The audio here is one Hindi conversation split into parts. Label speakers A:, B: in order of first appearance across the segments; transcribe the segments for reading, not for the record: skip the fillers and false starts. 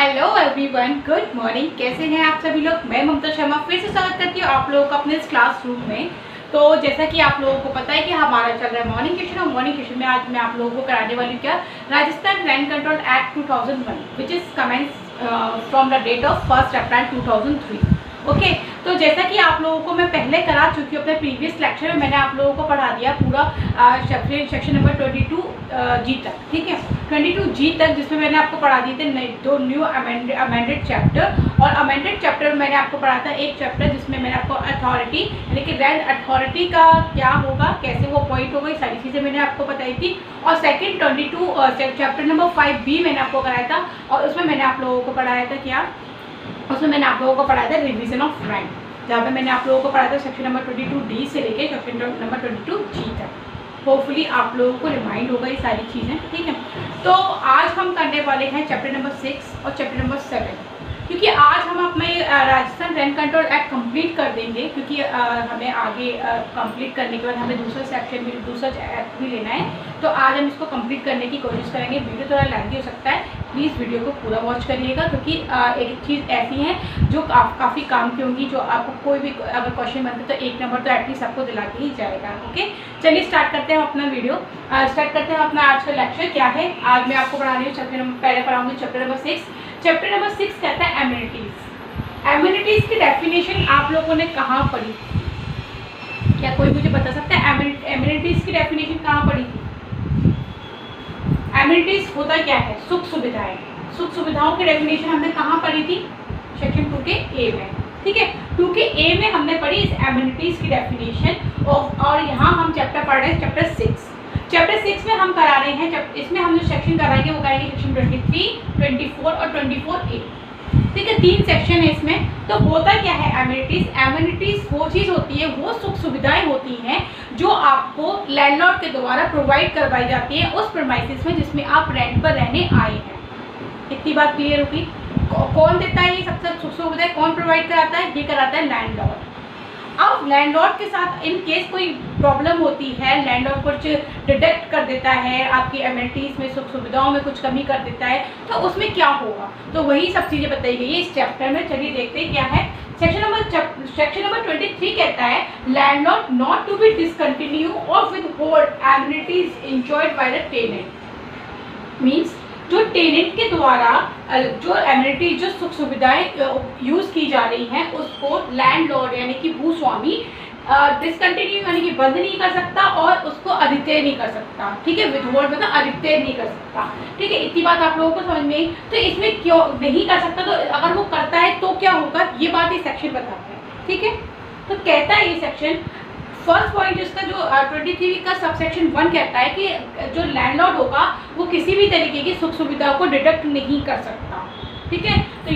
A: Hello everyone, good morning. कैसे हैं आप सभी लोग। मैं ममता शर्मा फिर से स्वागत करती हूँ आप लोगों को अपने इस क्लासरूम में। तो जैसा कि आप लोगों को पता है कि हमारा चल रहा है मॉर्निंग सेशन, और मॉर्निंग सेशन में आज मैं आप लोगों को कराने वाली हूँ क्या, Rajasthan land control act 2001 which is commence from the date of 1 April 2003। Okay, तो जैसा कि आप लोगों को मैं पहले करा चुकी हूँ अपने प्रीवियस लेक्चर में, मैंने आप लोगों को पढ़ा दिया पूरा सेक्शन नंबर 22G तक। ठीक है, 22G तक, जिसमें मैंने आपको पढ़ा दिए थे दो न्यू अमेंडेड चैप्टर, और अमेंडेड चैप्टर में मैंने आपको पढ़ा था एक चैप्टर जिसमें मैंने आपको अथॉरिटी यानी कि लैंड अथॉरिटी का क्या होगा, कैसे वो अपॉइंट होगा, ये सारी चीज़ें मैंने आपको बताई थी। और सेकेंड 22 चैप्टर नंबर 5B मैंने आपको कराया था, और उसमें मैंने आप लोगों को पढ़ाया था क्या, उसमें मैंने आप लोगों को पढ़ाया था रिवीजन ऑफ रैंक, जहाँ पे मैंने आप लोगों को पढ़ाया था सेक्शन नंबर 22D से लेके सेक्शन नंबर 22G तक। होपफुली आप लोगों को रिमाइंड होगा ये सारी चीज़ें। ठीक है, तो आज हम करने वाले हैं चैप्टर नंबर 6 और चैप्टर नंबर 7, क्योंकि आज हम अपने Rajasthan land control act complete कर देंगे, क्योंकि हमें आगे कंप्लीट करने के बाद हमें दूसरा सेक्शन भी, दूसरा एक्ट भी लेना है। तो आज हम इसको कंप्लीट करने की कोशिश करेंगे। वीडियो थोड़ा लेंथी हो सकता है, प्लीज़ वीडियो को पूरा वॉच करिएगा, क्योंकि एक चीज़ ऐसी है जो काफ़ी काम की होंगी, जो आपको कोई भी अगर क्वेश्चन बनते तो 1 नंबर तो एटलीस्ट आपको दिला के ही जाएगा। ओके, चलिए स्टार्ट करते हैं अपना वीडियो, स्टार्ट करते हैं अपना आज का लेक्चर। क्या है, आज मैं आपको पढ़ा रही हूँ चैप्टर नंबर, पहले पढ़ाऊँगी चैप्टर नंबर 6। चैप्टर नंबर 6 कहता है एमिनिटीज़। एमिनिटीज़ की डेफिनेशन आप लोगों ने कहाँ पढ़ी, क्या कोई मुझे बता सकता है एमिनिटीज़ की डेफिनेशन कहाँ पढ़ी थी। एमिनिटीज़ होता क्या है, सुख सुविधाएं। सुख सुविधाओं की डेफिनेशन हमने कहाँ पढ़ी थी, सेक्शन 2 के ए में। ठीक है, 2 के ए में हमने पढ़ी इस एमिनिटीज़ की डेफिनेशन, और यहाँ हम चैप्टर पढ़ रहे हैं चैप्टर 6। चैप्टर 6 में हम करा रहे हैं, इसमें हम जो सेक्शन कराएंगे वो कराएंगे सेक्शन 23, 24 और 24A। ठीक है, 3 सेक्शन है इसमें। तो होता क्या है एमिनिटीज़, एमिनिटीज़ वो चीज़ होती है, वो सुख सुविधाएं होती हैं जो आपको लैंडलॉर्ड के द्वारा प्रोवाइड करवाई जाती है उस प्रीमाइसेस में जिसमें आप रेंट पर रहने आए हैं। इतनी बात क्लियर होगी। कौन देता है ये सबसे सुख सुविधाएं, कौन प्रोवाइड कराता है, ये कराता है लैंडलॉर्ड। अब लैंडलॉर्ड के साथ इन केस कोई प्रॉब्लम होती है, लैंडलॉर्ड कुछ डिडक्ट कर देता है, आपकी एमिनिटीज़ में, सुख सुविधाओं में कुछ कमी कर देता है, तो उसमें क्या होगा, तो वही सब चीज़ें बताई गई है इस चैप्टर में। चलिए देखते हैं क्या है। सेक्शन नंबर 23 कहता है landlord not to be discontinue और withhold amenities enjoyed by the tenant. Means जो टेनेंट के द्वारा जो एमिनिटी, जो सुख सुविधाएं यूज़ की जा रही हैं, उसको लैंडलॉर्ड यानी कि भूस्वामी डिसकंटिन्यू यानी कि बंद नहीं कर सकता और उसको अद्वितीय नहीं कर सकता। ठीक है, विथहोल्ड मतलब अद्वितीय नहीं कर सकता। ठीक है, इतनी बात आप लोगों को समझ में आई। तो इसमें क्यों नहीं कर सकता, तो अगर वो करता है तो क्या होगा, ये बात ये सेक्शन बताता है। ठीक है, तो कहता है ये सेक्शन, फर्स्ट पॉइंट इसका जो 23 का सबसेक्शन 1 कहता है कि जो लैंडलॉर्ड होगा वो किसी भी तरीके की सुख सुविधाओं को डिडक्ट नहीं कर सकता। ठीक है, तो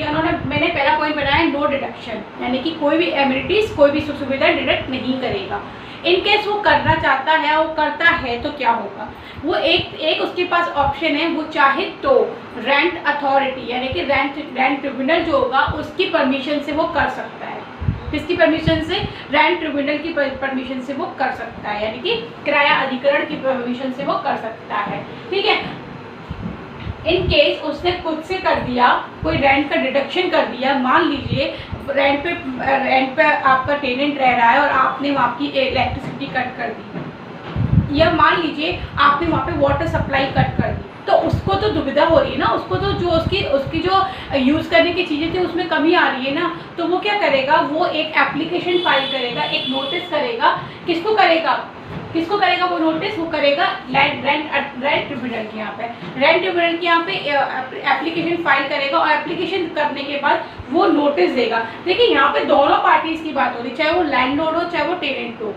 A: मैंने पहला पॉइंट बनाया नो डिडक्शन, यानी कि कोई भी एमिनिटीज, कोई भी सुख सुविधा डिडक्ट नहीं करेगा। इन केस वो करना चाहता है, वो करता है तो क्या होगा, वो एक उसके पास ऑप्शन है, वो चाहे तो रेंट अथॉरिटी यानी कि रेंट ट्रिब्यूनल जो होगा उसकी परमिशन से वो कर सकता है। किसकी परमिशन से, रेंट ट्रिब्यूनल की परमिशन से वो कर सकता है, यानी कि किराया अधिकरण की परमिशन से वो कर सकता है। ठीक है, इन केस उसने खुद से कर दिया, कोई रेंट का डिडक्शन कर दिया, मान लीजिए रेंट पे आपका टेनेंट रह रहा है और आपने वहाँ की इलेक्ट्रिसिटी कट कर दी, या मान लीजिए आपने वहाँ पे वाटर सप्लाई कट कर दी, तो उसको तो दुविधा हो रही है ना, उसको तो जो उसकी जो यूज़ करने की चीज़ें थी उसमें कमी आ रही है ना, तो वो क्या करेगा, वो एक एप्लीकेशन फाइल करेगा, एक नोटिस करेगा। किसको करेगा वो नोटिस, वो करेगा रेंट ट्रिब्यूनल के यहाँ पे, रेंट ट्रिब्यूनल के यहाँ पे एप्लीकेशन फाइल करेगा, और एप्लीकेशन करने के बाद वो नोटिस देगा। देखिए यहाँ पे दोनों पार्टीज की बात हो रही, चाहे वो लैंडलॉर्ड हो चाहे वो टेनेंट हो।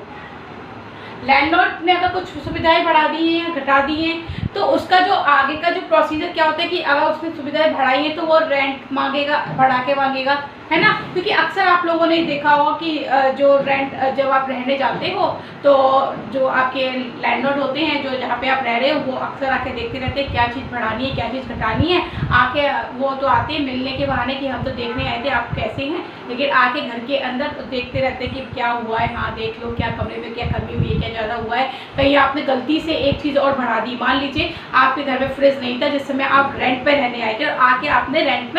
A: लैंडलॉर्ड ने अगर कुछ सुविधाएं बढ़ा दी हैं या घटा दी हैं, तो उसका जो आगे का जो प्रोसीजर क्या होता है कि अगर उसने सुविधाएं बढ़ाई हैं तो वो रेंट मांगेगा, बढ़ा के मांगेगा, है ना। क्योंकि अक्सर आप लोगों ने देखा होगा कि जो रेंट, जब आप रहने जाते हो तो जो आपके लैंडलॉर्ड होते हैं, जो जहाँ पे आप रह रहे हो, वो अक्सर आके देखते रहते हैं क्या चीज़ बढ़ानी है, क्या चीज़ घटानी है। आके वो तो आते हैं मिलने के बहाने कि हम तो देखने आए थे आप कैसे हैं, लेकिन आके घर के अंदर तो देखते रहते हैं कि क्या हुआ है, हाँ देख लो क्या कमरे में क्या कमी हुई है, क्या ज़्यादा हुआ है, कहीं आपने गलती से एक चीज़ और बढ़ा दी। मान लीजिए लीजिए आपके घर में फ्रिज नहीं था जिस समय आप रेंट पे रहने आए थे, और आके आपने रेंट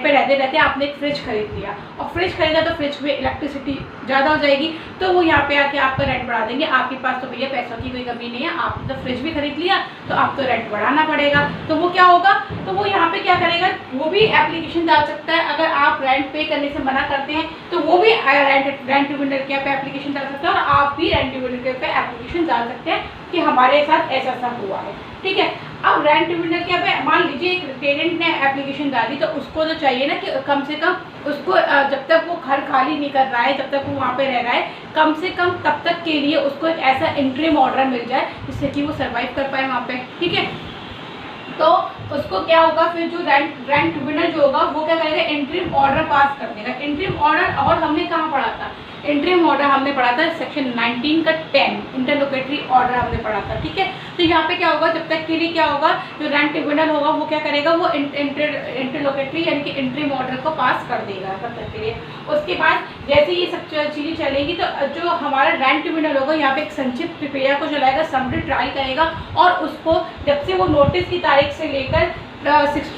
A: पे रहते रहते आपने एक फ्रिज खरीद लिया, और फ्रिज खरीदा तो फ्रिज में इलेक्ट्रिसिटी ज़्यादा हो जाएगी, तो वो यहाँ पे आके आपका रेंट बढ़ा देंगे। आपके पास तो भैया पैसों की कोई कमी नहीं है, आपने तो फ्रिज भी खरीद लिया तो आप तो रेंट बढ़ाना पड़ेगा। तो वो क्या होगा, तो वो यहाँ पे क्या करेगा, वो भी एप्लीकेशन डाल सकता है। अगर आप रेंट पे करने से मना करते हैं तो वो भी रेंट ट्रिब्यूनल के पे एप्लीकेशन डाल सकते हैं, और आप भी रेंट ट्रिब्यूनल के पे एप्लीकेशन डाल सकते हैं कि हमारे साथ ऐसा ऐसा हुआ है। ठीक है, अब रेंट ट्रिब्यूनल के पे मान लीजिए एक टेनेंट ने एप्लीकेशन डाली, तो उसको तो चाहिए ना कि कम से कम उसको जब तक वो घर खाली नहीं कर रहा है, जब तक वो वहाँ पे रह रहा है, कम से कम तब तक के लिए उसको एक ऐसा इंटरिम ऑर्डर मिल जाए जिससे कि वो सर्वाइव कर पाए वहाँ पे। ठीक है, तो उसको क्या होगा, फिर जो रेंट ट्रिब्यूनल जो होगा वो क्या करेगा, इंटरिम ऑर्डर पास कर देगा। इंटरिम ऑर्डर, और हमने कहाँ पढ़ा था, इंटरिम ऑर्डर हमने पढ़ा था सेक्शन 19 का 10 इंटरलोकेटरी ऑर्डर हमने पढ़ा था। ठीक है, तो यहाँ पे क्या होगा, जब तक के लिए क्या होगा, जो रेंट ट्रिब्यूनल होगा वो क्या करेगा, वो इंटरलोकेटरी यानी कि इंटरिम ऑर्डर को पास कर देगा तब तक के लिए। उसके बाद जैसे ये सब चीज़ें चलेगी तो जो हमारा रेंट ट्रिब्यूनल होगा यहाँ पे एक संक्षिप्त प्रक्रिया को चलाएगा, समरी ट्रायल करेगा, और उसको जब से वो नोटिस की तारीख से लेकर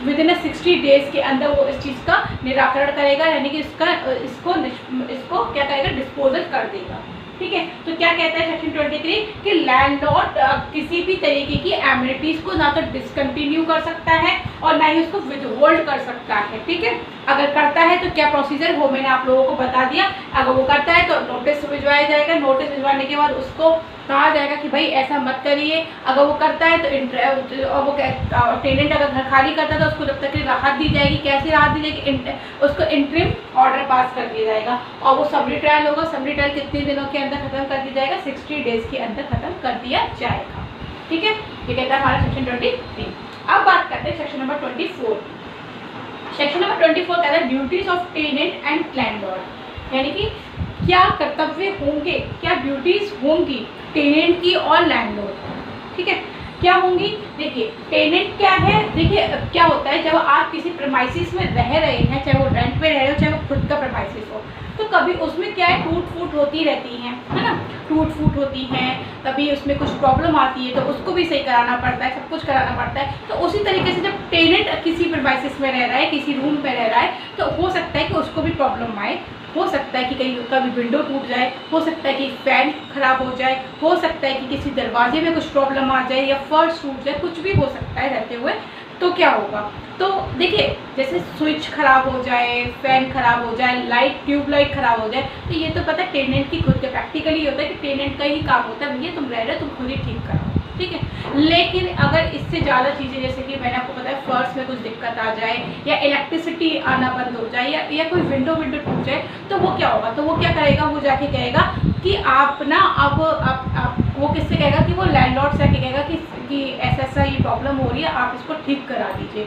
A: विदिन 60 डेज के अंदर वो इस चीज़ का निराकरण करेगा, यानी कि इसको क्या करेगा, डिस्पोजल कर देगा। ठीक है, तो क्या कहता है सेक्शन 23 कि लैंडलॉर्ड किसी भी तरीके की एमिनिटीज़ को ना तो डिसकंटिन्यू कर सकता है और ना ही उसको विदहोल्ड कर सकता है। ठीक है, अगर करता है तो क्या प्रोसीजर वो मैंने आप लोगों को बता दिया। अगर वो करता है तो नोटिस भिजवाया जाएगा, नोटिस भिजवाने के बाद उसको कहा जाएगा कि भाई ऐसा मत करिए। अगर वो करता है तो वो टेनेंट अगर घर खाली करता है तो उसको जब तक की राहत दी जाएगी। कैसी राहत दी जाएगी, उसको इंटरिम ऑर्डर पास कर दिया जाएगा, और वो समरी ट्रायल होगा। समरी ट्रायल कितने दिनों के अंदर खत्म कर दिया जाएगा, 60 डेज के अंदर खत्म कर दिया जाएगा। ठीक है, ये कहता है हमारा सेक्शन 23। अब बात करते हैं सेक्शन नंबर 24। सेक्शन नंबर 24 कहता है duties of tenant and landlord, यानी कि क्या कर्तव्य होंगे, क्या ड्यूटीज होंगी टेनेंट की और लैंडलॉर्ड की। ठीक है, क्या होंगी, देखिए टेनेंट क्या है, देखिए क्या होता है, जब आप किसी प्रेमाइसिस में रह रहे हैं, चाहे वो रेंट पे रह रहे हो चाहे वो खुद का प्रेमाइसिस हो, तो कभी उसमें क्या है, टूट फूट होती रहती है ना, टूट फूट होती हैं, कभी उसमें कुछ प्रॉब्लम आती है तो उसको भी सही कराना पड़ता है, सब कुछ कराना पड़ता है। तो उसी तरीके से जब टेनेंट किसी प्रेमाइसिस में रह रहा है, किसी रूम में रह रहा है, तो हो सकता है कि उसको भी प्रॉब्लम आए, हो सकता है कि कभी विंडो टूट जाए, हो सकता है कि फैन खराब हो जाए, हो सकता है कि किसी दरवाजे में कुछ प्रॉब्लम आ जाए या फर्श टूट जाए, कुछ भी हो सकता है रहते हुए। तो क्या होगा, तो देखिए जैसे स्विच खराब हो जाए, फैन खराब हो जाए, ट्यूबलाइट खराब हो जाए, तो ये तो पता है टेनेंट की खुद का प्रैक्टिकली होता है कि टेनेंट का ही काम होता है, भैया तुम रह रहे हो तुम खुद ही ठीक करो। ठीक है, लेकिन अगर इससे ज़्यादा चीज़ें, जैसे कि मैंने आपको बताया फर्श में कुछ दिक्कत आ जाए या इलेक्ट्रिसिटी आना बंद हो जाए या कोई विंडो टूट जाए, तो वो क्या होगा, तो वो क्या करेगा, वो जाके कहेगा कि आप ना अब वो किससे कहेगा, कि वो लैंडलॉर्ड से आके कहेगा कि ऐसा ऐसा ये प्रॉब्लम हो रही है, आप इसको ठीक करा दीजिए।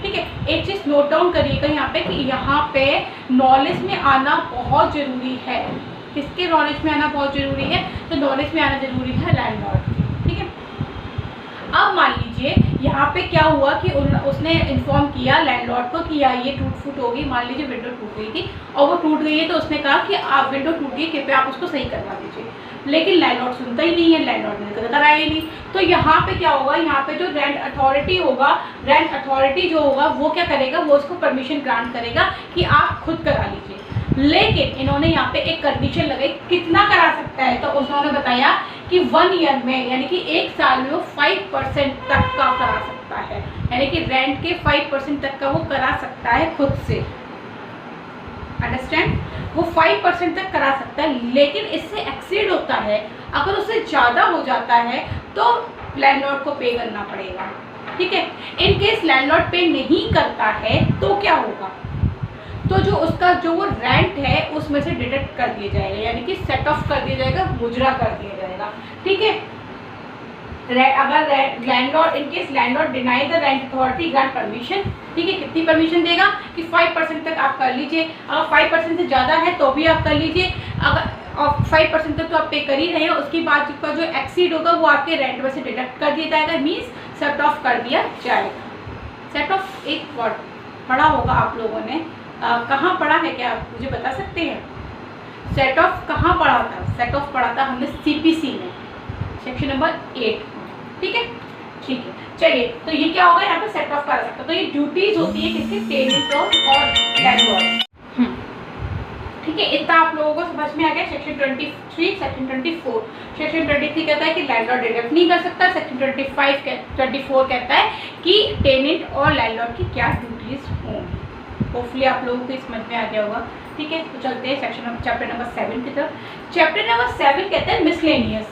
A: ठीक है, एक चीज़ नोट डाउन करिएगा यहाँ पे कि यहाँ पे नॉलेज में आना बहुत ज़रूरी है। किसके नॉलेज में आना बहुत ज़रूरी है, तो नॉलेज में आना ज़रूरी है लैंडलॉर्ड। ठीक है, अब मान लीजिए यहाँ पे क्या हुआ कि उसने इन्फॉर्म किया लैंडलॉर्ड को कि यार ये टूट फूट होगी, मान लीजिए विंडो टूट गई थी और वो टूट गई है, तो उसने कहा कि आप विंडो टूट गई, कृपया आप उसको सही करवा दीजिए। लेकिन लैंडलॉर्ड सुनता ही नहीं है, लैंडलॉर्ड ने कराया ही नहीं। तो यहाँ पे क्या होगा, यहाँ पे जो रेंट अथॉरिटी होगा, रेंट अथॉरिटी जो होगा वो क्या करेगा, वो उसको परमिशन ग्रांट करेगा कि आप खुद करा लीजिए। लेकिन इन्होंने यहाँ पे एक कंडीशन लगाई, कितना करा सकता है, तो उन्होंने बताया कि 1 ईयर में, यानी कि 1 साल में वो 5% तक का करा सकता है, यानी कि रेंट के 5% तक का वो करा सकता है खुद से। अंडरस्टैंड, वो 5% तक करा सकता है, लेकिन इससे एक्सीड होता है, अगर उससे ज़्यादा हो जाता है तो लैंडलॉर्ड को पे करना पड़ेगा। ठीक है, इन केस लैंडलॉर्ड पे नहीं करता है तो क्या होगा, तो जो उसका जो वो रेंट है उसमें से डिडक्ट कर दिया जाएगा, यानी कि सेट ऑफ कर दिया जाएगा, मुजरा कर दिया जाएगा। ठीक है, अगर landlord in case landlord deny the rent authority grant permission, ठीक है, कितनी परमिशन देगा कि 5% तक आप कर लीजिए, अगर 5% से ज़्यादा है तो भी आप कर लीजिए, अगर 5% तक तो आप पे कर ही रहे हैं, उसके बाद का जो एक्सीड होगा वो आपके रेंट में से डिडक्ट कर दिया जाएगा, मीन्स सेट ऑफ कर दिया जाएगा। सेट ऑफ एक वर्ड पढ़ा होगा आप लोगों ने, कहाँ पढ़ा है, क्या आप मुझे बता सकते हैं? सेट ऑफ कहाँ पढ़ा था? सेट ऑफ पढ़ा था हमने CPC में, सेक्शन नंबर 8। ठीक है, ठीक है। चलिए, तो ये क्या होगा यहाँ पे सेट ऑफ कर सकते, तो ये ड्यूटीज होती है किसकी, टेनेंट और लैंडलॉर्ड। ठीक है, इतना आप लोगों को समझ में आ गया। Section 23, section 24। सेक्शन 23 कहता है कि लैंडलॉर्ड डिडक्ट नहीं कर सकता। सेक्शन 24 कहता है कि टेनेंट और लैंडलॉर्ड की क्या ड्यूटीज होंगी। होपफुली आप लोगों को समझ में आ गया होगा। ठीक है, तो चलते हैं चैप्टर नंबर 7 की तरफ। चैप्टर नंबर 7 कहता है मिसलेनियस,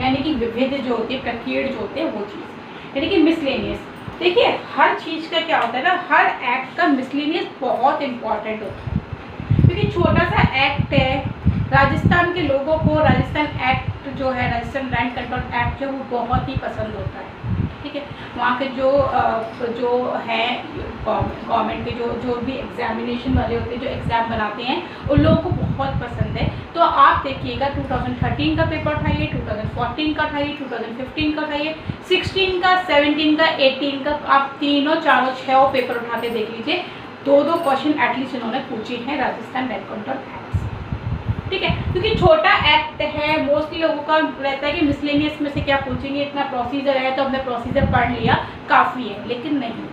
A: यानी कि विविध जो होती है, प्रकीर्ण जो होते हैं वो चीज़, यानी कि मिसलेनियस। देखिए, हर चीज़ का क्या होता है ना, हर एक्ट का मिसलेनियस बहुत इंपॉर्टेंट होता है, क्योंकि छोटा सा एक्ट है। राजस्थान के लोगों को राजस्थान एक्ट जो है, राजस्थान लैंड कंट्रोल एक्ट जो, वो बहुत ही पसंद होता है। ठीक है, वहाँ के जो हैं गवर्नमेंट के जो भी एग्जामिनेशन वाले होते हैं, जो एग्ज़ाम बनाते हैं, उन लोगों को बहुत पसंद है। तो आप देखिएगा 2013 का पेपर उठाइए, 2014 का उठाइए, 2015 का उठाइए, 16 का, 17 का, 18 का, आप तीनों चारों छः पेपर उठा के देख लीजिए, 2-2 क्वेश्चन एटलीस्ट इन्होंने पूछे हैं राजस्थान लैंड कंट्रोल एक्ट से। ठीक है, क्योंकि छोटा एक्ट है, मोस्टली लोगों का रहता है कि मिसलेनियस में से क्या पूछेंगे, इतना प्रोसीजर है तो हमने प्रोसीजर पढ़ लिया, काफ़ी है। लेकिन नहीं,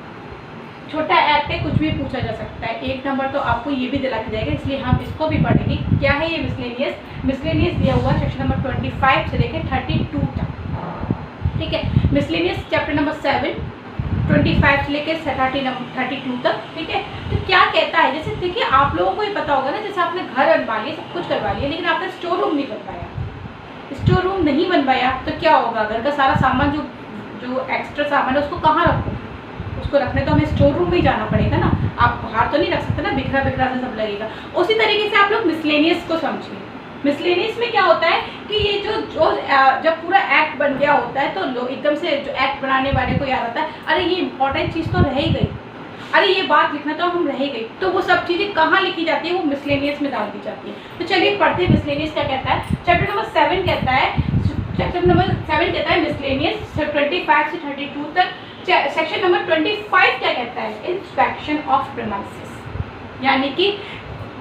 A: छोटा एक्ट है, कुछ भी पूछा जा सकता है। 1 नंबर तो आपको ये भी दिला के जाएगा, इसलिए हम इसको भी पढ़ेंगे। क्या है ये मिसलेनियस? मिसलेनियस दिया हुआ सेक्शन नंबर 25 से लेकर 32 तक। ठीक है, मिसलेनियस चैप्टर नंबर 7 25 से लेकर 32 तक। ठीक है, तो क्या कहता है, जैसे देखिए आप लोगों को ये पता होगा ना, जैसे आपने घर बनवा लिया, सब कुछ करवा लिया, लेकिन आपने स्टोर रूम नहीं बनवाया। स्टोर रूम नहीं बनवाया तो क्या होगा, घर का सारा सामान जो एक्स्ट्रा सामान है उसको कहाँ रखो, उसको रखने तो हमें स्टोर रूम में ही जाना पड़ेगा ना, आप बाहर तो नहीं रख सकते ना, बिखरा बिखरा से सब लगेगा। उसी तरीके से आप लोग मिसलेनियस को समझिए। मिसलेनियस में क्या होता है कि ये जो जब पूरा एक्ट बन गया होता है तो लोग एकदम से जो एक्ट बनाने वाले को याद आता है, अरे ये इंपॉर्टेंट चीज़ तो रह ही गई, अरे ये बात लिखना तो हम रह गई, तो वो सब चीज़ें कहाँ लिखी जाती है, वो मिसलेनियस में डाल दी जाती है। तो चलिए पढ़ते हैं मिसलेनियस क्या कहता है। चैप्टर नंबर 7 कहता है मिसलेनियस 25 से 32 तक। सेक्शन नंबर 25 क्या कहता है, इंस्पेक्शन ऑफ प्रीमाइसेस, यानी कि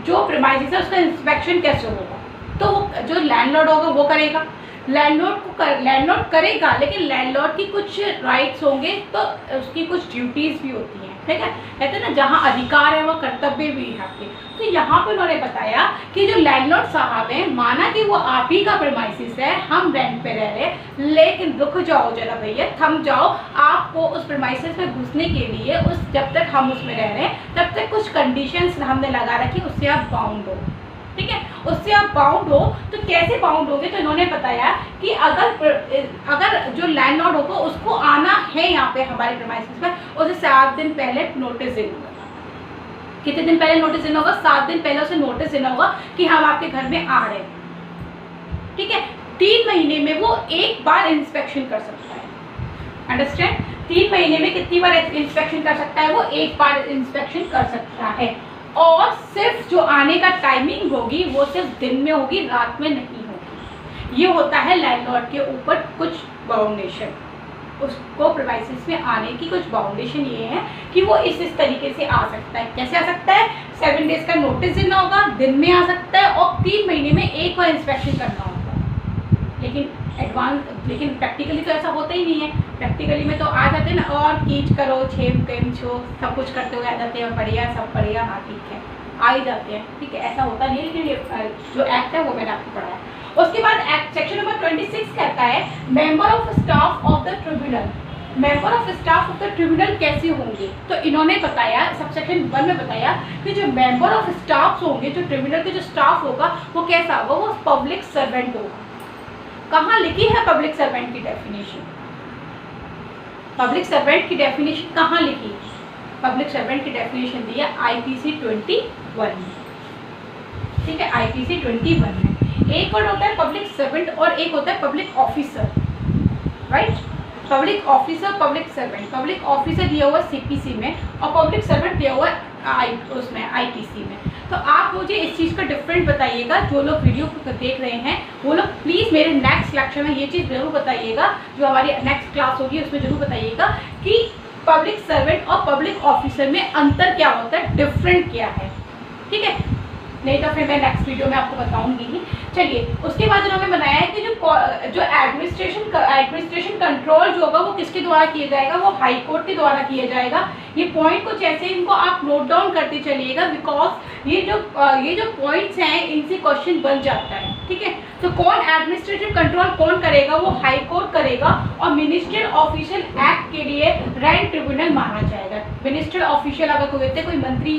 A: जो प्रीमाइसेस है उसका इंस्पेक्शन कैसे होगा। तो जो लैंडलॉर्ड होगा वो करेगा, लैंडलॉर्ड करेगा, लेकिन लैंडलॉर्ड की कुछ राइट्स होंगे तो उसकी कुछ ड्यूटीज़ भी होती हैं। ठीक है, कहते हैं ना, जहाँ अधिकार है वो कर्तव्य भी है आपके। तो यहाँ पर उन्होंने बताया कि जो लैंडलॉर्ड साहब हैं, माना कि वो आप ही का प्रीमाइसिस है, हम रेंट पे रह रहे, लेकिन रुक जाओ जरा भैया, थम जाओ, आपको उस प्रीमाइसिस में घुसने के लिए जब तक हम उसमें रह रहे हैं तब तक कुछ कंडीशंस हमने लगा रखी, उससे आप बाउंड हो। ठीक है, उससे आप बाउंड हो। तो कैसे बाउंड होगे, तो इन्होंने बताया कि अगर जो लैंडलॉर्ड होगा उसको आना है यहाँ पे हमारे प्रीमाइसेस पर, उसे 7 दिन पहले नोटिस देना होगा। कितने दिन पहले नोटिस देना होगा? 7 दिन पहले उसे नोटिस देना होगा कि हम आपके घर में आ रहे हैं। ठीक है, 3 महीने में वो एक बार इंस्पेक्शन कर सकता है। अंडरस्टैंड? 3 महीने में कितनी बार इंस्पेक्शन कर सकता है? वो एक बार इंस्पेक्शन कर सकता है। और सिर्फ जो आने का टाइमिंग होगी वो सिर्फ दिन में होगी, रात में नहीं होगी। ये होता है लैंडलॉर्ड के ऊपर कुछ बाउंडेशन, उसको प्रीमाइसेस में आने की कुछ बाउंडेशन ये है कि वो इस तरीके से आ सकता है। कैसे आ सकता है? 7 डेज का नोटिस देना होगा, दिन में आ सकता है, और 3 महीने में एक बार इंस्पेक्शन करना होगा। लेकिन प्रैक्टिकली तो ऐसा होता ही नहीं है। प्रैक्टिकली में तो आ जाते हैं ना, और कीच करो, छेम केम छो, सब कुछ करते हुए आ जाते हैं, बढ़िया, सब बढ़िया, हाँ ठीक है, आ ही जाते हैं। ठीक है, ऐसा होता नहीं है, लेकिन ये जो एक्ट है वो मैंने आपको पढ़ा है। उसके बाद एक्ट सेक्शन नंबर 26 कहता है member of staff of the tribunal. Member of staff of the tribunal कैसे होंगे? तो इन्होंने बताया, सब सेक्शन 1 में बताया कि जो मेंबर ऑफ स्टाफ होंगे, जो ट्रिब्यूनल के जो स्टाफ होगा वो कैसा होगा? वो पब्लिक सर्वेंट होगा। कहाँ लिखी है पब्लिक सर्वेंट की डेफिनेशन? पब्लिक सर्वेंट की डेफिनेशन कहाँ लिखी? पब्लिक सर्वेंट की डेफिनेशन दी है IPC 21 में। ठीक है, IPC 21 में एक वर्ड होता है पब्लिक सर्वेंट और एक होता है public officer, right? Public officer, public servant. Public officer दिया हुआ CPC में और पब्लिक सर्वेंट दिया हुआ उसमें IPC में। तो आप मुझे इस चीज़ का डिफरेंट बताइएगा। जो लोग वीडियो को देख रहे हैं वो लोग प्लीज़ मेरे नेक्स्ट लेक्चर में ये चीज़ ज़रूर बताइएगा, जो हमारी नेक्स्ट क्लास होगी उसमें ज़रूर बताइएगा कि पब्लिक सर्वेंट और पब्लिक ऑफिसर में अंतर क्या होता है, डिफरेंट क्या है। ठीक है, नहीं तो फिर मैं नेक्स्ट वीडियो में आपको बताऊंगी ही। चलिए, उसके बाद उन्होंने बनाया है कि जो एडमिनिस्ट्रेशन कंट्रोल जो होगा वो किसके द्वारा किया जाएगा, वो हाई कोर्ट के द्वारा किया जाएगा। ये पॉइंट कुछ ऐसे, इनको आप नोट डाउन करते चलिएगा, बिकॉज ये जो पॉइंट्स हैं इनसे क्वेश्चन बन जाता है, ठीक है। तो कौन एडमिनिस्ट्रेटिव कंट्रोल कौन करेगा, वो हाई कोर्ट करेगा, और मिनिस्ट्रियल ऑफिशियल एक्ट के लिए रैंक ट्रिब्यूनल माना जाएगा। मिनिस्ट्रियल ऑफिशियल अगर कोई होते, कोई मंत्री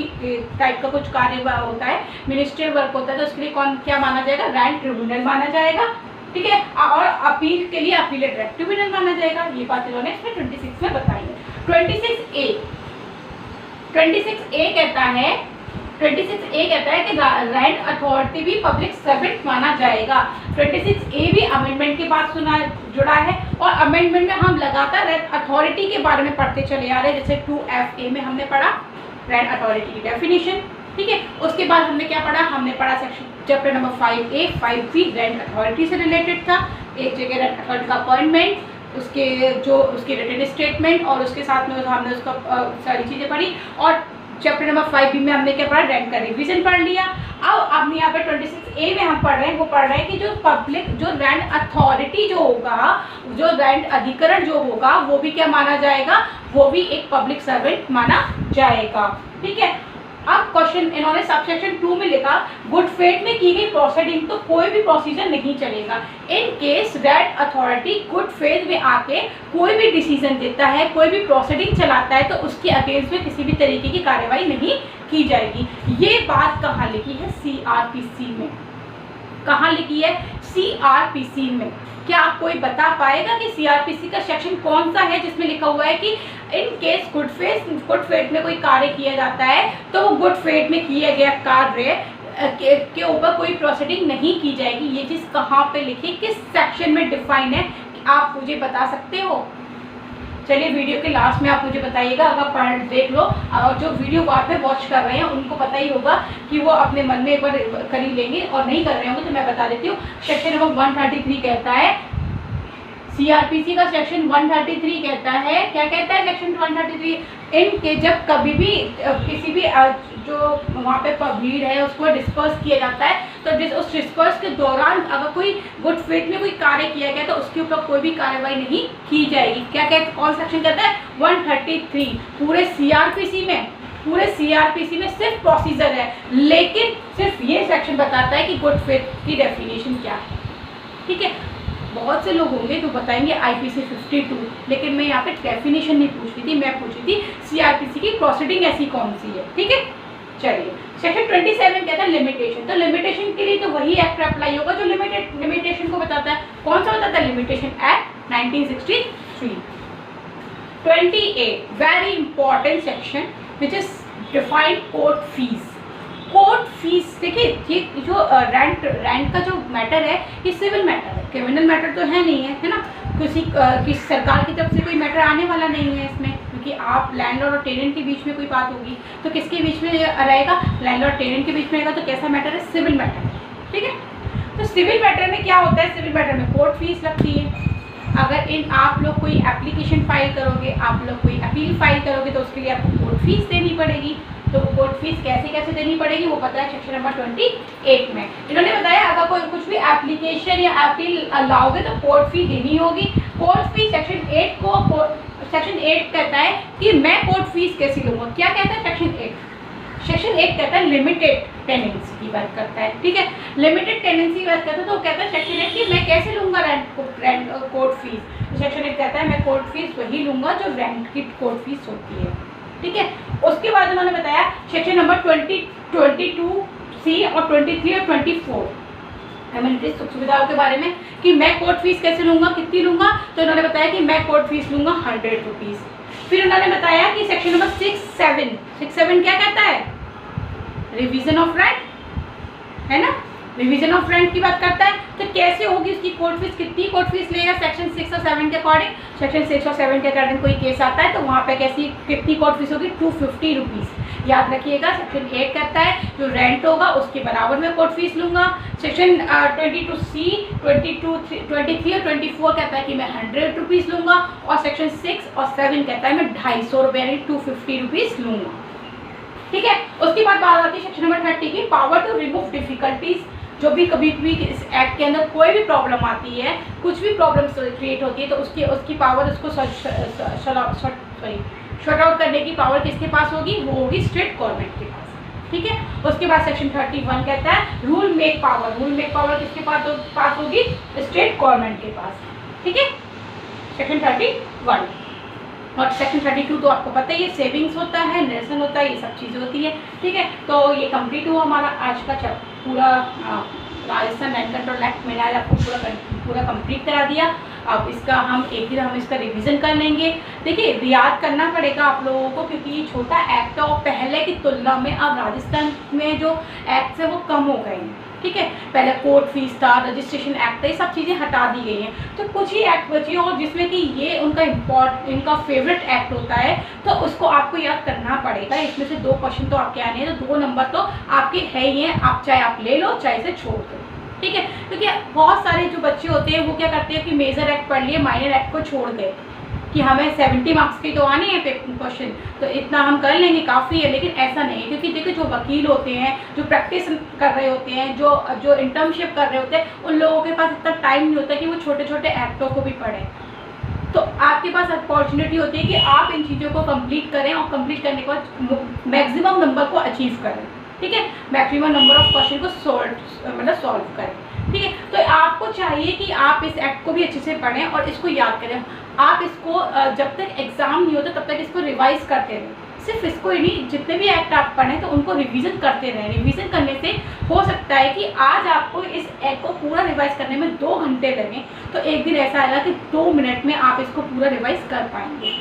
A: टाइप का कुछ कार्य होता है, मिनिस्ट्रियल वर्क होता है, तो उसके लिए कौन क्या माना जाएगा, रैंक ट्रिब्यूनल माना जाएगा, ठीक है। और अपील के लिए अपीलेट रैंक ट्रिब्यूनल माना जाएगा। ये बात इन्होंने इसमें 26 में बताई है। 26A कहता है, 26A कहता है कि लैंड अथॉरिटी भी पब्लिक सर्वेंट माना जाएगा। 26A भी अमेंडमेंट के बाद जुड़ा है, और अमेंडमेंट में हम लगातार अथॉरिटी के बारे में पढ़ते चले आ रहे हैं। जैसे 2FA में हमने पढ़ा लैंड अथॉरिटी की डेफिनेशन, ठीक है। उसके बाद हमने क्या पढ़ा, हमने पढ़ा section chapter number 5A 5B land authority से रिलेटेड था। एक जगह लैंड अथॉरिटी का अपॉइंटमेंट, उसके रिटन स्टेटमेंट, और उसके साथ में हमने उसका सारी चीज़ें पढ़ी। और चैप्टर नंबर 5B में हमने क्या पढ़ा, रैंक का रिवीजन पढ़ लिया। अब यहाँ पर 26A में हम पढ़ रहे हैं, वो पढ़ रहे हैं कि जो लैंड अथॉरिटी जो होगा, जो लैंड अधिकरण जो होगा, वो भी क्या माना जाएगा, वो भी एक पब्लिक सर्वेंट माना जाएगा, ठीक है। अब क्वेश्चन इन्होंने सबसेक्शन 2 में लिखा, गुड फेथ में की गई प्रोसीडिंग, तो कोई भी प्रोसीजर नहीं चलेगा। In case that authority good faith में आके कोई भी डिसीजन देता है, कोई भी प्रोसीडिंग चलाता है, तो उसके अगेंस्ट में किसी भी तरीके की कार्रवाई नहीं की जाएगी। ये बात कहाँ लिखी है, CRPC में। कहाँ लिखी है, CRPC में। क्या आप कोई बता पाएगा कि CRPC का सेक्शन कौन सा है जिसमें लिखा हुआ है कि इन केस गुड फेथ में कोई कार्य किया जाता है, तो वो गुड फेथ में किया गया कार्य के ऊपर कोई प्रोसीडिंग नहीं की जाएगी। ये चीज़ कहाँ पे लिखी, किस सेक्शन में डिफाइन है, आप मुझे बता सकते हो? चलिए, वीडियो के लास्ट में आप मुझे बताइएगा। अगर पढ़ देख लो, और जो वीडियो बाद में वॉच कर रहे हैं उनको पता ही होगा कि वो अपने मन में एक बार कर ही लेंगे, और नहीं कर रहे होंगे तो मैं बता देती हूँ। सेक्शन नंबर 133 कहता है, CRPC का सेक्शन 133 कहता है, क्या कहता है सेक्शन 133, इनके जब कभी भी किसी भी जो वहाँ पे भीड़ है उसको डिस्पर्स किया जाता है, तो उस डिस्पर्स के दौरान अगर कोई गुड फेथ में कोई कार्य किया गया तो उसके ऊपर कोई भी कार्रवाई नहीं की जाएगी। क्या कहते, कौन सेक्शन कहता है, 133। पूरे CRPC में सिर्फ प्रोसीजर है, लेकिन सिर्फ ये सेक्शन बताता है कि गुड फेथ की डेफिनेशन क्या है, ठीक है। बहुत से लोग होंगे जो बताएंगे IPC 52, लेकिन मैं यहाँ पे डेफिनेशन नहीं पूछ रही थी, मैं पूछ रही थी CRPC की प्रोसीडिंग ऐसी कौन सी है, ठीक है। चलिए, सेक्शन 27 कहता है लिमिटेशन। तो लिमिटेशन के लिए तो वही एक्ट अप्लाई होगा जो लिमिटेशन को बताता है। कौन सा बताता है, limitation act 1963। 28 very important section which is defined court fees. Court fees, देखिए ये जो रेंट का जो मैटर है ये सिविल मैटर है, क्रिमिनल मैटर तो है नहीं है ना। किसी सरकार की तरफ से कोई मैटर आने वाला नहीं है इसमें, क्योंकि आप लैंडलॉर्ड और टेनेंट के बीच में कोई बात होगी तो किसके बीच में रहेगा, लैंडलॉर्ड और टेनेंट के बीच में रहेगा। तो कैसा मैटर है, सिविल मैटर है, ठीक है। तो सिविल मैटर में क्या होता है, सिविल मैटर में कोर्ट फीस लगती है। अगर आप लोग कोई एप्लीकेशन फाइल करोगे, आप लोग कोई अपील फाइल करोगे, तो उसके लिए आपको कोर्ट फीस देनी पड़ेगी। तो वो कोर्ट फीस कैसे देनी पड़ेगी वो पता है सेक्शन नंबर 28 में। इन्होंने बताया अगर कोई कुछ भी एप्लीकेशन या अपील लाओगे तो कोर्ट फी देनी होगी। कोर्ट फी सेक्शन 8 कहता है कि मैं कोर्ट फीस कैसे लूँगा। क्या कहता है सेक्शन 8 कहता है लिमिटेड टेनेंसी की बात करता है, ठीक है। लिमिटेड टेनेंसी की बात करता है तो कहता है सेक्शन 8 कि मैं कैसे लूँगा रेंट कोर्ट फीस। सेक्शन 8 कहता है मैं कोर्ट फीस वही लूँगा जो रेंट की कोर्ट फीस होती है, ठीक है। उसके बाद उन्होंने बताया सेक्शन नंबर 22C और 23 और 24 एमिनिटीज सुख सुविधाओं के बारे में कि मैं कोर्ट फीस कैसे लूँगा, कितनी लूँगा। तो उन्होंने बताया कि मैं कोर्ट फीस लूँगा 100 रुपीज़। फिर उन्होंने बताया कि सेक्शन नंबर 67 क्या कहता है, रिवीजन ऑफ रेंट, है ना, रिवीजन ऑफ रेंट की बात करता है। तो कैसे होगी उसकी कोर्ट फीस, कितनी कोर्ट फीस लेगा सेक्शन 6 और 7 के अकॉर्डिंग। सेक्शन 6 और 7 के अकॉर्डिंग कोई केस आता है तो वहाँ पे कितनी कोर्ट फीस होगी, 250 रुपीज़। याद रखिएगा, सेक्शन 8 कहता है जो रेंट होगा उसके बराबर में कोर्ट फीस लूँगा। सेक्शन 22C 23 और 24 कहता है कि मैं 100 रुपीज़ लूँगा, और सेक्शन 6 और 7 कहता है मैं 250 रुपये यानी 250 रुपीज़ लूँगा। ठीक है। उसके बाद बात आती है सेक्शन नंबर 30 की, पावर टू रिमूव डिफिकल्टीज। जो भी कभी भी इस एक्ट के अंदर कोई भी प्रॉब्लम आती है, कुछ भी प्रॉब्लम क्रिएट होती है, तो उसकी पावर, उसको शॉर्ट आउट करने की पावर किसके पास होगी? वो होगी स्टेट गवर्नमेंट के पास। ठीक है। उसके बाद सेक्शन 31 कहता है rule make power. Rule make power किसके पास होगी? स्टेट गवर्नमेंट के पास। ठीक है, सेक्शन 31। और सेक्शन 32 तो आपको पता ही है, सेविंग्स होता है, नेशन होता है, ये सब चीज़ें होती है। ठीक है, तो ये कंप्लीट हुआ हमारा आज का पूरा राजस्थान लैंड कंट्रोल एक्ट। मैंने आज आपको पूरा कंप्लीट करा दिया। अब इसका हम एक दिन इसका रिवीजन कर लेंगे। देखिए, याद करना पड़ेगा आप लोगों को, क्योंकि ये छोटा एक्ट है और पहले की तुलना में अब राजस्थान में जो एक्ट है वो कम हो गए हैं। ठीक है, पहले कोर्ट फीस था, रजिस्ट्रेशन एक्ट था, ये सब चीज़ें हटा दी गई हैं। तो कुछ ही एक्ट बची और जिसमें कि ये इनका फेवरेट एक्ट होता है, तो उसको आपको याद करना पड़ेगा। इसमें से 2 क्वेश्चन तो आपके आने हैं, तो 2 नंबर तो आपके है ही हैं। आप चाहे आप ले लो, चाहे इसे छोड़ दो। ठीक है, क्योंकि बहुत सारे जो बच्चे होते हैं वो क्या करते हैं कि मेजर एक्ट पढ़ लिए, माइनर एक्ट को छोड़ गए कि हमें 70 मार्क्स की तो आने हैं क्वेश्चन, तो इतना हम कर लेंगे, काफ़ी है। लेकिन ऐसा नहीं है, क्योंकि देखिए जो वकील होते हैं, जो प्रैक्टिस कर रहे होते हैं, जो इंटर्नशिप कर रहे होते हैं, उन लोगों के पास इतना टाइम नहीं होता कि वो छोटे छोटे एक्टों को भी पढ़ें। तो आपके पास अपॉर्चुनिटी होती है कि आप इन चीज़ों को कंप्लीट करें और कंप्लीट करने के बाद मैक्सिमम नंबर को अचीव करें। ठीक है, मैक्सिमम नंबर ऑफ क्वेश्चन को सॉल्व करें। ठीक है, तो आपको चाहिए कि आप इस एक्ट को भी अच्छे से पढ़ें और इसको याद करें। आप इसको जब तक एग्ज़ाम नहीं होता तब तक इसको रिवाइज करते रहें। सिर्फ इसको ही नहीं, जितने भी एक्ट आप पढ़ें तो उनको रिवीजन करते रहें। रिवीजन करने से हो सकता है कि आज आपको इस एक्ट को पूरा रिवाइज करने में 2 घंटे लगें, तो एक दिन ऐसा आएगा कि 2 मिनट में आप इसको पूरा रिवाइज कर पाएंगे।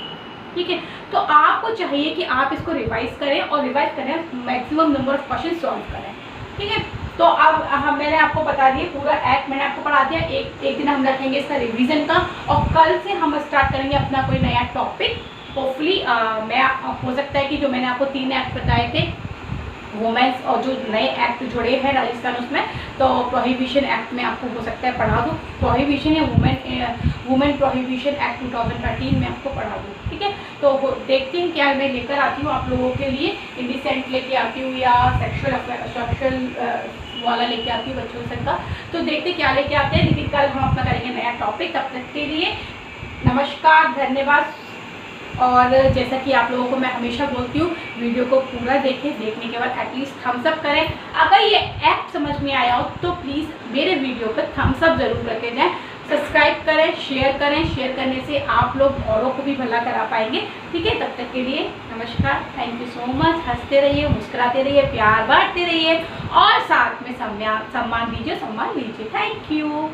A: ठीक है, तो आपको चाहिए कि आप इसको रिवाइज करें और रिवाइज करें maximum number of question solve करें। ठीक है, तो अब मैंने आपको बता दिया पूरा एक्ट मैंने आपको पढ़ा दिया। एक दिन हम रखेंगे इसका रिवीजन का, और कल से हम स्टार्ट करेंगे अपना कोई नया टॉपिक। होपफुली मैं हो सकता है कि जो मैंने आपको 3 एक्ट बताए थे वुमेन्स और जो नए एक्ट जुड़े हैं राजस्थान, उसमें तो प्रोहिबिशन एक्ट में आपको हो सकता है पढ़ा दूँ। प्रोहिबिशन या वुमेन प्रोहिबिशन एक्ट 2013 में आपको पढ़ा दूँ। ठीक है, तो देखते हैं क्या मैं लेकर आती हूँ आप लोगों के लिए। इंडिसेंट लेके आती हूँ या सेक्शुअल वाला लेके आती हूँ बच्चों से का, तो देखते क्या लेके आते हैं। लेकिन कल हम अपना करेंगे नया टॉपिक। तब तक के लिए नमस्कार, धन्यवाद। और जैसा कि आप लोगों को मैं हमेशा बोलती हूँ, वीडियो को पूरा देखें, देखने के बाद एटलीस्ट थम्स अप करें। अगर ये एक्ट समझ में आया हो तो प्लीज़ मेरे वीडियो पर थम्स अप ज़रूर करके जाएं। सब्सक्राइब करें, शेयर करें। शेयर करने से आप लोग औरों को भी भला करा पाएंगे। ठीक है, तब तक के लिए नमस्कार, थैंक यू सो मच। हंसते रहिए, मुस्कुराते रहिए, प्यार बांटते रहिए और साथ में सम्मान दीजिए, सम्मान लीजिए। Thank you.